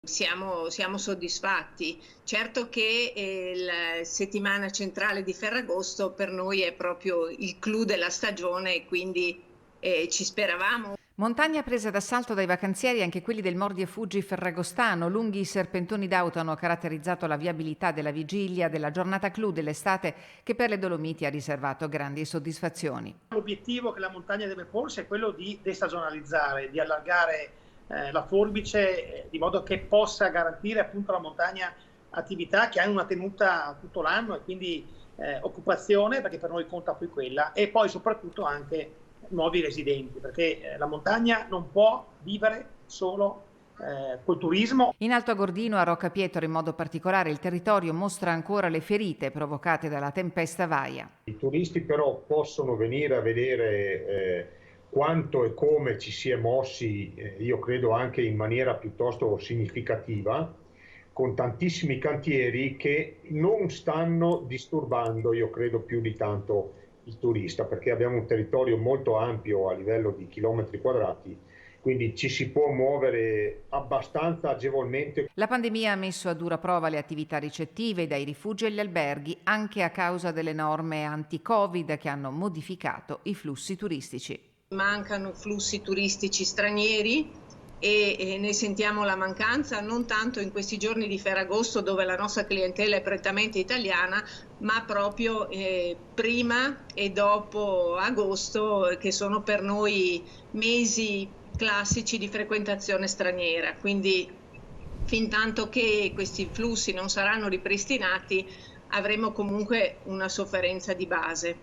Siamo soddisfatti. Certo che la settimana centrale di Ferragosto per noi è proprio il clou della stagione e quindi ci speravamo. Montagna presa d'assalto dai vacanzieri anche quelli del Mordi e Fuggi ferragostano. Lunghi serpentoni d'auto hanno caratterizzato la viabilità della vigilia della giornata clou dell'estate che per le Dolomiti ha riservato grandi soddisfazioni. L'obiettivo che la montagna deve porsi è quello di destagionalizzare, di allargare la forbice di modo che possa garantire appunto alla montagna attività che hanno una tenuta tutto l'anno e quindi occupazione, perché per noi conta poi quella, e poi soprattutto anche nuovi residenti, perché la montagna non può vivere solo col turismo. In Alto Agordino, a Rocca Pietro in modo particolare, il territorio mostra ancora le ferite provocate dalla tempesta Vaia. I turisti però possono venire a vedere quanto e come ci si è mossi, io credo anche in maniera piuttosto significativa, con tantissimi cantieri che non stanno disturbando, io credo, più di tanto il turista, perché abbiamo un territorio molto ampio a livello di chilometri quadrati, quindi ci si può muovere abbastanza agevolmente. La pandemia ha messo a dura prova le attività ricettive dai rifugi agli alberghi, anche a causa delle norme anti-Covid che hanno modificato i flussi turistici. Mancano flussi turistici stranieri e ne sentiamo la mancanza non tanto in questi giorni di Ferragosto dove la nostra clientela è prettamente italiana, ma proprio prima e dopo agosto, che sono per noi mesi classici di frequentazione straniera. Quindi fin tanto che questi flussi non saranno ripristinati avremo comunque una sofferenza di base.